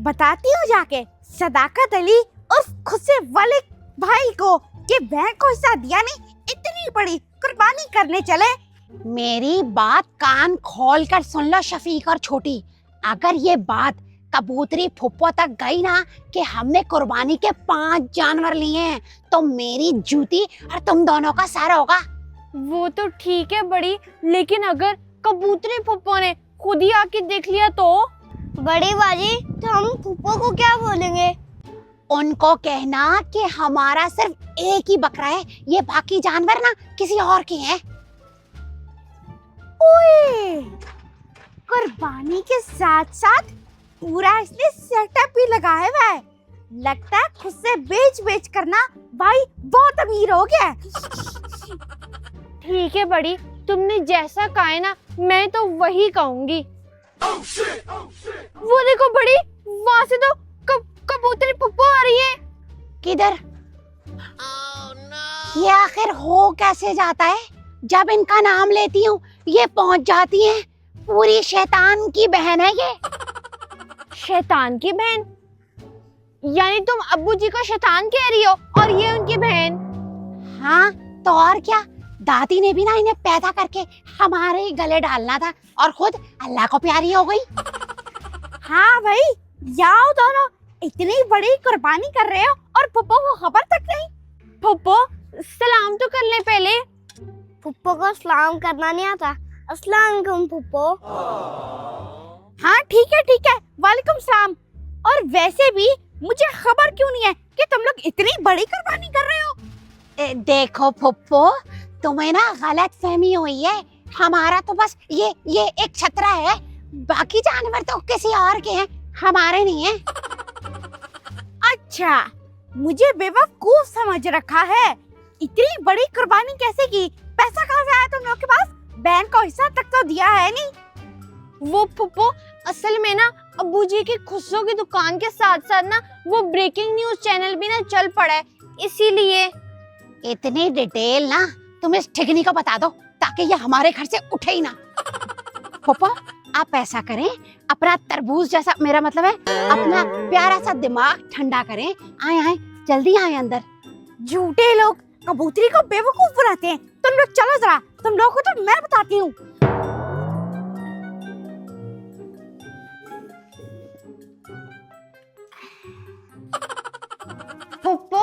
बताती हूँ जाके सदाकत अली उस खुसे वाले भाई को कि बैंक को हिस्सा दिया नहीं, इतनी बड़ी कुर्बानी करने चले। मेरी बात कान खोल कर सुन लो शफीक और छोटी, अगर ये बात कबूतरी फुप्पो तक गई ना कि हमने कुर्बानी के 5 जानवर लिए हैं तो मेरी जूती और तुम दोनों का सर होगा। वो तो ठीक है बड़ी, लेकिन अगर कबूतरी फुप्पो ने खुद ही आके देख लिया तो? बड़ी बाजी, तो हम फुप्पो को क्या बोलेंगे? उनको कहना कि हमारा सिर्फ एक ही बकरा है, ये बाकी जानवर ना किसी और के हैं। ओए, कुर्बानी के साथ साथ पूरा इसने सेटअप भी लगाया हुआ है। लगता है खुद से बेच करना भाई बहुत अमीर हो गया है। ठीक है बड़ी, तुमने जैसा कहा है ना मैं तो वही कहूंगी। वो देखो बड़ी, वहाँ से तो कबूतरी फुप्पो आ रही है। किधर? ये आखिर हो कैसे जाता है? जब इनका नाम लेती हूँ ये पहुँच जाती हैं। पूरी शैतान की बहन है ये। शैतान की बहन? यानी तुम अब्बू जी को शैतान कह रही हो और ये उनकी बहन? हाँ तो और क्या, दादी ने भी ना इन्हें पैदा करके हमारे ही गले डालना था और खुद अल्लाह को प्यारी हो गई। हाँ भाई, जाओ दोनों, इतनी बड़ी कुर्बानी कर रहे हो और फुप्पो को खबर तक नहीं। फुप्पो सलाम तो कर ले पहले। फुप्पो को सलाम करना नहीं आता। अस्सलाम वालेकुम फुप्पो। हाँ ठीक है, वालेकुम सलाम। और वैसे भी मुझे खबर क्यों नहीं है कि तुम लोग इतनी बड़ी कुर्बानी कर रहे हो? देखो फुप्पो, तुम्हें ना गलत फहमी हुई है। हमारा तो बस ये एक छतरा है, बाकी जानवर तो किसी और के हैं, हमारे नहीं हैं। अच्छा, मुझे बेवकूफ समझ रखा है। इतनी बड़ी कुर्बानी कैसे की? पैसा कहाँ से आया तुम लोग के पास? बैंक को हिस्सा तक तो दिया है नहीं। वो फुप्पो असल में ना अब्बू जी की खुशों की दुकान के साथ साथ ना वो ब्रेकिंग न्यूज चैनल भी ना चल पड़ा है, इसीलिए। इतनी डिटेल ना तुम इस ठिकनी को बता दो ताकि ये हमारे घर से उठे ही ना। फुप्पो आप ऐसा करें, अपना तरबूज जैसा, मेरा मतलब है अपना प्यारा सा दिमाग ठंडा करें। आए जल्दी आए अंदर। झूठे लोग कबूतरी को बेवकूफ बनाते हैं। तुम लोग चलो जरा, तुम लोगों को तो मैं बताती हूँ। फुप्पो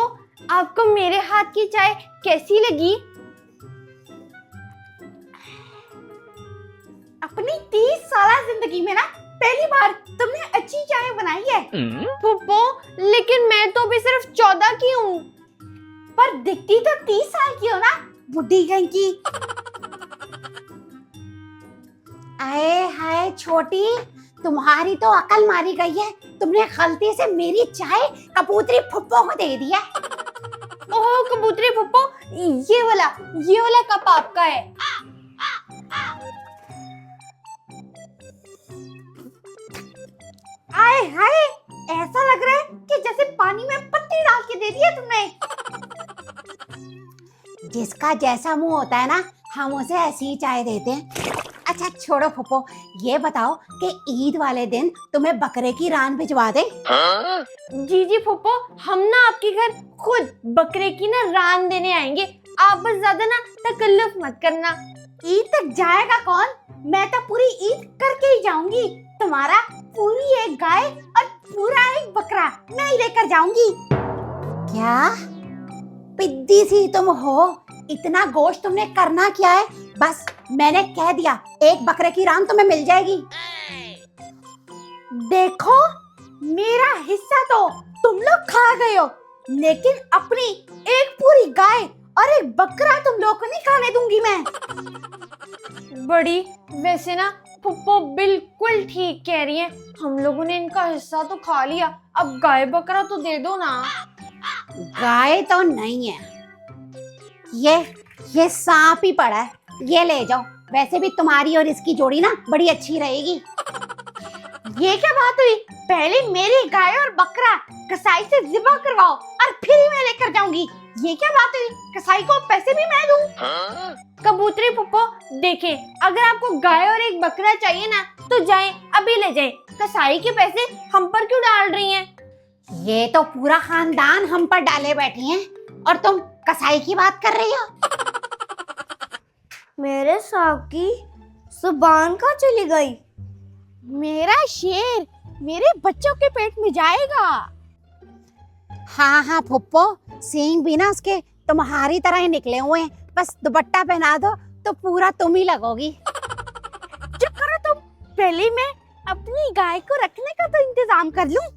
आपको मेरे हाथ की चाय कैसी लगी? अपनी 30 साल जिंदगी में ना पहली बार तुमने अच्छी चाय बनाई है। फुप्पो लेकिन मैं तो भी सिर्फ 14 की हूँ। पर दिखती तो 30 साल की हो ना, बुढ़ी कहीं की। आए हाय छोटी, तुम्हारी तो अकल मारी गई है। तुमने गलती से मेरी चाय कबूतरी फुप्पो को दे दिया। ओह कबूतरी फुप्पो, ये वाला कप आपका है। आए हाय, ऐसा लग रहा है कि जैसे पानी में पत्ती डाल के दे दिया तुमने। जिसका जैसा मुंह होता है ना, हम उसे ऐसी ही चाय देते हैं। अच्छा छोड़ो फुप्पो, ये बताओ कि ईद वाले दिन तुम्हें बकरे की रान भिजवा दें? जी फुप्पो, हम ना आपके घर खुद बकरे की ना रान देने आएंगे। आप बस ज्यादा ना तकल्लुफ मत करना। ईद तक जाएगा कौन? मैं तो पूरी ईद करके ही जाऊंगी। तुम्हारा पूरी एक गाय और पूरा एक बकरा मैं ही लेकर जाऊंगी। क्या पिद्दी सी तुम हो? इतना गोश्त तुमने करना क्या है? बस मैंने कह दिया, एक बकरे की रान तुम्हें मिल जाएगी। देखो, मेरा हिस्सा तो तुम लोग खा गए हो, लेकिन अपनी एक पूरी गाय और एक बकरा तुम लोग को नहीं खाने दूंगी मैं। बड़ी, वैसे ना फुप्पो बिल्कुल ठीक कह रही है। हम लोगों ने इनका हिस्सा तो खा लिया, अब गाय बकरा तो दे दो ना। गाय तो नहीं है, ये सांप ही पड़ा है, ये ले जाओ। वैसे भी तुम्हारी और इसकी जोड़ी ना बड़ी अच्छी रहेगी। ये क्या बात हुई? पहले मेरी गाय और बकरा कसाई से ज़िबा करवाओ और फिर ही मैं लेकर जाऊंगी। ये क्या बात हुई? कसाई को पैसे भी मैं दूं? कबूतरी फुप्पो देखें, अगर आपको गाय और एक बकरा चाहिए ना तो जाएं, अभी ले जाएं। कसाई के पैसे हम पर क्यों डाल रही ये तो पूरा खानदान हम पर डाले बैठी हैं और तुम कसाई की बात कर रही हो। मेरे सांप की जुबान कहाँ चली गई? मेरा शेर मेरे बच्चों के पेट में जाएगा। हाँ हाँ फुप्पो, सींग भी ना उसके तुम्हारी तरह ही निकले हुए हैं, बस दुपट्टा पहना दो तो पूरा तुम ही लगोगी। चुप करो तुम, पहले मैं अपनी गाय को रखने का तो इंतजाम कर लूं।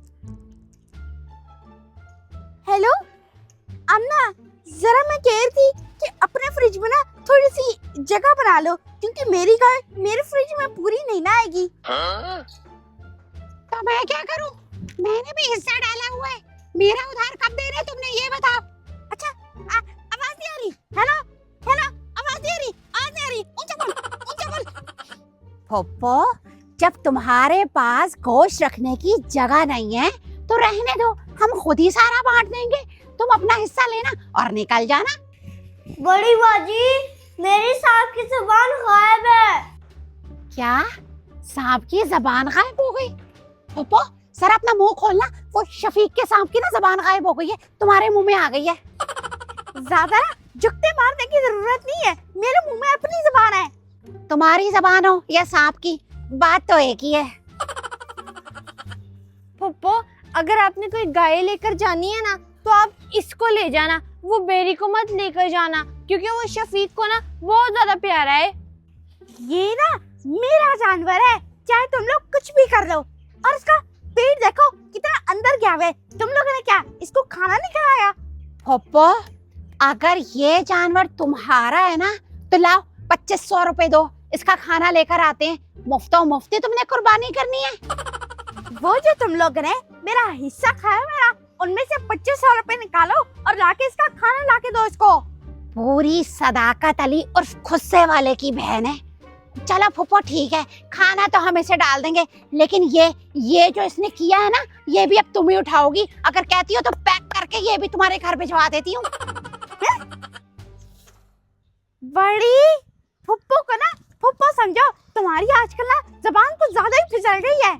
हेलो अन्ना, जरा मैं कह रही थी कि अपने फ्रिज में ना थोड़ी सी जगह बना लो, क्योंकि मेरी गाय मेरे फ्रिज में पूरी नहीं ना आएगी। तो मैं क्या करूं? मैंने भी हिस्सा डाला हुआ है, मेरा उधार कब दे रहे तुमने ये बताओ। अच्छा आवाज नहीं आ रही? हेलो हेलो, आवाज नहीं आ रही? आवाज नहीं आ रही? ऊंचा बोल, ऊंचा बोल। फुप्पो, जब तुम्हारे पास गोश्त रखने की जगह नहीं है तो रहने दो, हम खुद ही सारा बांट देंगे, तुम अपना हिस्सा लेना और निकल जाना। बड़ी बाजी, मेरी सांप की जुबान गायब है। क्या? सांप की जबान गायब हो गई? फुप्पो सर अपना मुंह खोलना, वो शफीक के सांप की ना जबान गायब हो गई है, तुम्हारे मुंह में आ गई है। ज्यादा जुगते मारने की जरूरत नहीं है, मेरे मुंह में अपनी जुबान है। तुम्हारी जबान हो या सांप की, बात तो एक ही है। पप्पो, अगर आपने कोई गाय लेकर जानी है ना तो आप इसको ले जाना, वो बेरी को मत लेकर जाना, क्योंकि वो शफीक को ना बहुत ज्यादा प्यारा है। ये ना मेरा जानवर है, चाहे तुम लोग कुछ भी कर लो। और इसका पेट देखो कितना अंदर गया हुआ है, तुम लोगों ने क्या इसको खाना नहीं खिलाया? फुप्पो, अगर ये जानवर तुम्हारा है ना तो लाओ 2500 रुपए दो, इसका खाना लेकर आते हैं, मुफ्ती तुमने कुर्बानी करनी है। वो जो तुम लोग ने मेरा हिस्सा खाया मेरा, उनमें से 2500 रुपए निकालो और लाके इसका खाना लाके दो इसको। पूरी सदाकत अली और खुस्से वाले की बहन है। चलो फुप्पो ठीक है, खाना तो हम इसे डाल देंगे, लेकिन ये जो इसने किया है ना, ये भी अब तुम ही उठाओगी। अगर कहती हो तो पैक करके ये भी तुम्हारे घर भिजवा देती हूँ। बड़ी फुप्पो को ना फुप्पो समझो, तुम्हारी आजकल ना जबान कुछ ज्यादा ही फिसल रही है।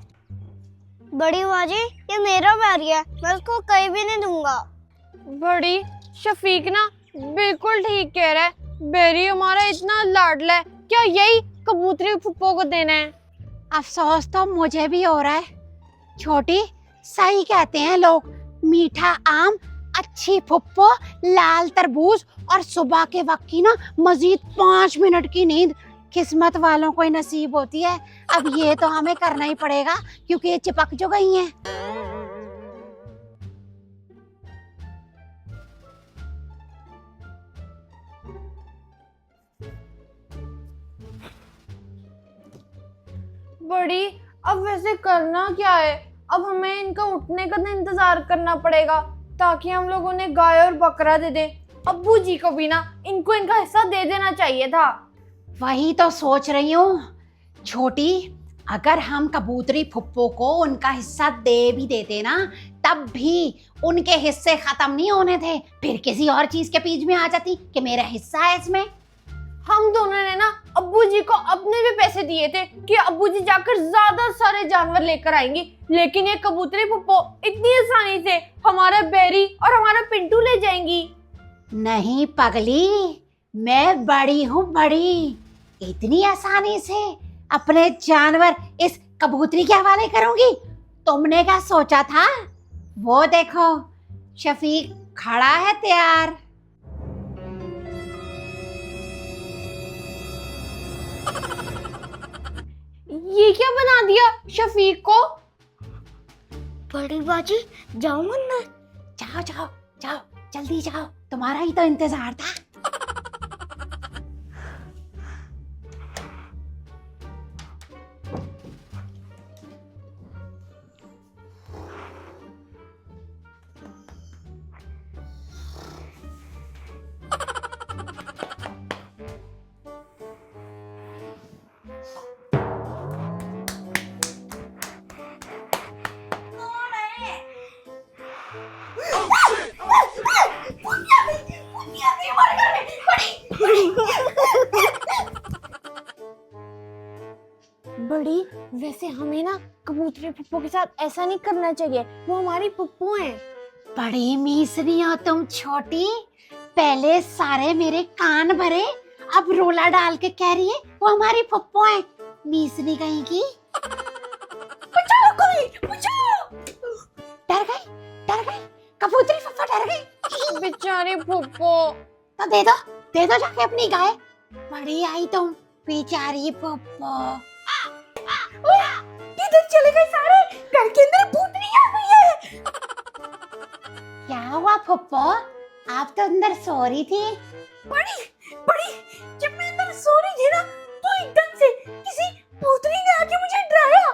बड़ी बाजी, ये मेरा बैरी है, मैं उसको कहीं भी नहीं दूंगा। बड़ी, शफीक ना बिल्कुल ठीक कह रहा है, बेरी हमारा इतना लाडला है, क्या यही कबूतरी फुप्पो को देना है? अफसोस तो मुझे भी हो रहा है छोटी, सही कहते हैं लोग, मीठा आम, अच्छी फुप्पो, लाल तरबूज और सुबह के वक्त की ना मजीद 5 मिनट की नींद किस्मत वालों को ही नसीब होती है। अब ये तो हमें करना ही पड़ेगा क्योंकि ये चिपक जो गई हैं। बड़ी, अब वैसे करना क्या है? अब हमें इनका उठने का इंतजार करना पड़ेगा ताकि हम लोग उन्हें गाय और बकरा दे दें। अब्बू जी को भी ना इनको इनका हिस्सा दे देना चाहिए था। वही तो सोच रही हूँ छोटी, अगर हम कबूतरी फुप्पो को उनका हिस्सा दे भी देते ना, तब भी उनके हिस्से खत्म नहीं होने थे, फिर किसी और चीज के बीच में आ जाती कि मेरा हिस्सा है इसमें। हम दोनों ने ना अब्बू जी को अपने भी पैसे दिए थे कि अब्बू जी जाकर ज्यादा सारे जानवर लेकर आएंगी, लेकिन ये कबूतरी फुप्पो इतनी आसानी से हमारा बेरी और हमारा पिंटू ले जाएंगी। नहीं पगली, मैं बड़ी हूँ बड़ी, इतनी आसानी से अपने जानवर इस कबूतरी के हवाले करूंगी? तुमने क्या सोचा था? वो देखो शफीक खड़ा है तैयार। ये क्या बना दिया शफीक को? बड़ी बाजी, जाओ मन्ना। जाओ जाओ जाओ, जल्दी जाओ, तुम्हारा ही तो इंतजार था। बड़ी, वैसे हमें ना कबूतर कबूतरी पप्पो के साथ ऐसा नहीं करना चाहिए, वो हमारी पप्पो हैं। बड़ी मीसरी हो तुम छोटी, पहले सारे मेरे कान भरे, अब रोला डाल के कह रही है वो हमारी पप्पो है। मीसरी कहीं की। बचाओ कोई, बचाओ। डर गई कबूतरी पप्पो डर गई। बेचारी पप्पो। तो दे दो जाके अपनी गाय। बड़ी आई तुम बेचारी पप्पो। किधर चले गए सारे? घर के अंदर भूतनी आ गई है। क्या हुआ पप्पो, आप तो अंदर सो रही थी। बड़ी जब मैं अंदर सो रही थी ना, तो एकदम से किसी भूतनी ने आके मुझे डराया।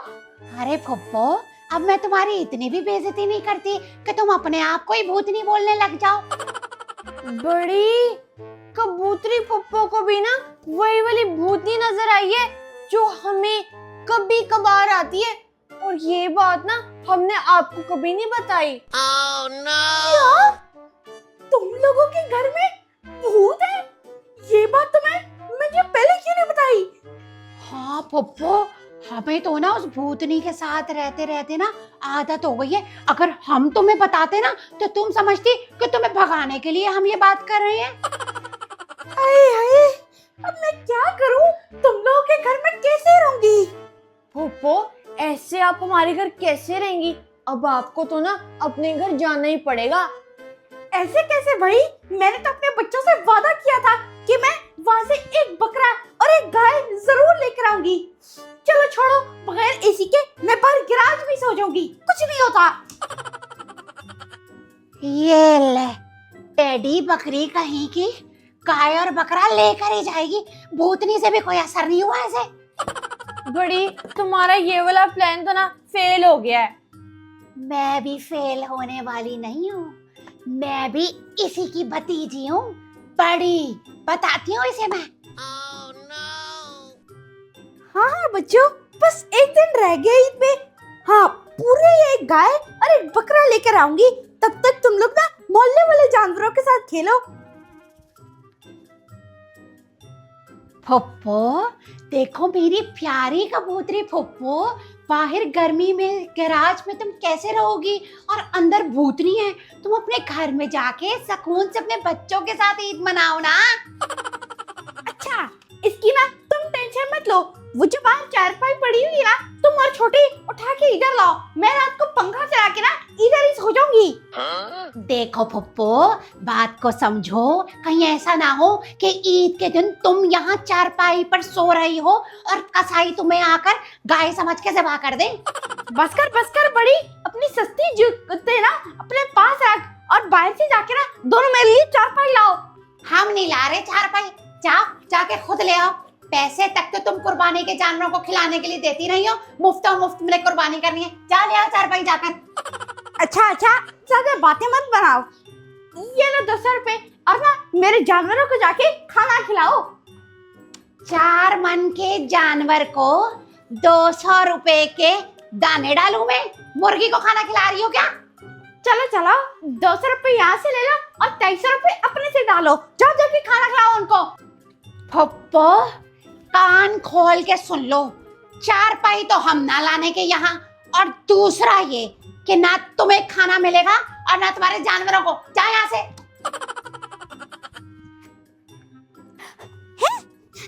अरे पप्पो, अब मैं तुम्हारी इतनी भी बेइज्जती नहीं करती कि तुम अपने आप को ही भूतनी बोलने लग जाओ। बड़ी कबूतरी पप्पो को भी ना वही वाली भूतनी नजर आई है जो हमें कभी कभार आती है, और ये बात ना हमने आपको कभी नहीं बताई। क्या तुम लोगों के घर में भूत है? ये बात तुम्हें मुझे पहले क्यों नहीं बताई? हाँ पप्पो, हमें तो ना उस भूतनी के साथ रहते रहते ना आदत हो गई है। अगर हम तुम्हें बताते ना तो तुम समझती कि तुम्हें भगाने के लिए हम ये बात कर रहे हैं। हाय, अब मैं क्या करूं? तुम लोगों के घर में कैसे रहूंगी? पप्पो, ऐसे आप हमारे घर कैसे रहेंगी? अब आपको तो ना अपने घर जाना ही पड़ेगा। ऐसे कैसे भाई? मैंने तो अपने बच्चों से वादा किया था कि मैं वहाँ से एक बकरा और एक गाय जरूर लेकर आऊंगी। चलो छोड़ो, बगैर एसी के मैं बाहर गैराज में सो जाऊंगी, कुछ नहीं होता। ये ले, टेडी बकरी कहीं की गाय और बकरा लेकर ही जाएगी। भूतनी से भी कोई असर नहीं हुआ ऐसे। बड़ी, तुम्हारा ये वाला प्लान तो ना फेल हो गया है। मैं भी फेल होने वाली नहीं हूँ, मैं भी इसी की भतीजी हूँ। बड़ी, बताती हूँ इसे मैं। हाँ बच्चों, बस एक दिन रह गया ईद में। हाँ, पूरे एक गाय और एक बकरा लेकर आऊंगी। तब तक तुम लोग ना मोहल्ले वाले जानवरों के साथ खेलो। फुप्पो, देखो मेरी प्यारी कबूतरी फुप्पो, बाहर गर्मी में गैराज में तुम कैसे रहोगी और अंदर भूतनी है। तुम अपने घर में जाके सुकून से अपने बच्चों के साथ ईद मनाओ ना। अच्छा, इसकी ना तुम टेंशन मत लो। वो जो बाहर चारपाई पड़ी हुई है ना, तुम और छोटी उठा के इधर लाओ। मैं रात को पंखा चला के ना इधर ही सो जाऊंगी। देखो फुप्पो, बात को समझो, कहीं ऐसा ना हो कि ईद के दिन तुम यहाँ चारपाई पर सो रही हो और कसाई तुम्हें आकर गाय समझ के ज़िबा कर दे। बस कर बड़ी, अपनी सस्ती जुत्ते ना अपने पास रख और बाहर से जाके ना दोनों मेरे लिए चारपाई लाओ। हम नहीं ला रहे चारपाई, जाओ जाके खुद ले आओ। पैसे तक तो तुम कुर्बानी के जानवरों को खिलाने के लिए देती रही हो, मुफ्त में कुर्बानी करनी है। जा ले आओ चारपाई जाकर। अच्छा, ज्यादा बातें मत बनाओ। ये लो 200 रुपए और ना मेरे जानवरों को जाके खाना खिलाओ। 4 मन के जानवर को 200 रुपए के दाने डालूं मैं? मुर्गी को खाना खिला रही हो क्या? चलो 200 रुपए यहाँ से ले लो और 250 रुपए अपने से डालो। जाओ जाके खाना खिलाओ उनको। फुप्पो, कान खोल के सुन लो, चारपाई तो हम ना लाने के यहाँ, और दूसरा ये कि ना तुम्हें खाना मिलेगा और ना तुम्हारे जानवरों को। जा यहाँ से।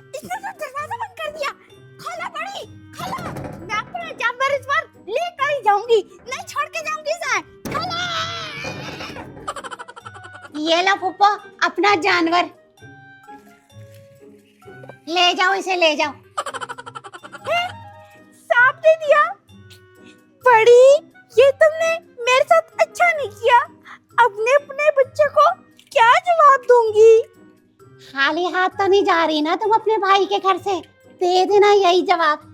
इसने तो दरवाजा बंद कर दिया। खाला बड़ी, खाला, मैं अपना जानवर इस बार लेकर ही जाऊंगी, नहीं छोड़ के जाऊंगी इसे। खाला, ये लो फुप्पो अपना जानवर, ले जाओ इसे, ले जाओ। सांप दे दिया। बड़ी, ये तुमने मेरे साथ अच्छा नहीं किया। अपने बच्चे को क्या जवाब दूंगी? खाली हाथ तो नहीं जा रही ना तुम अपने भाई के घर से? दे देना यही जवाब।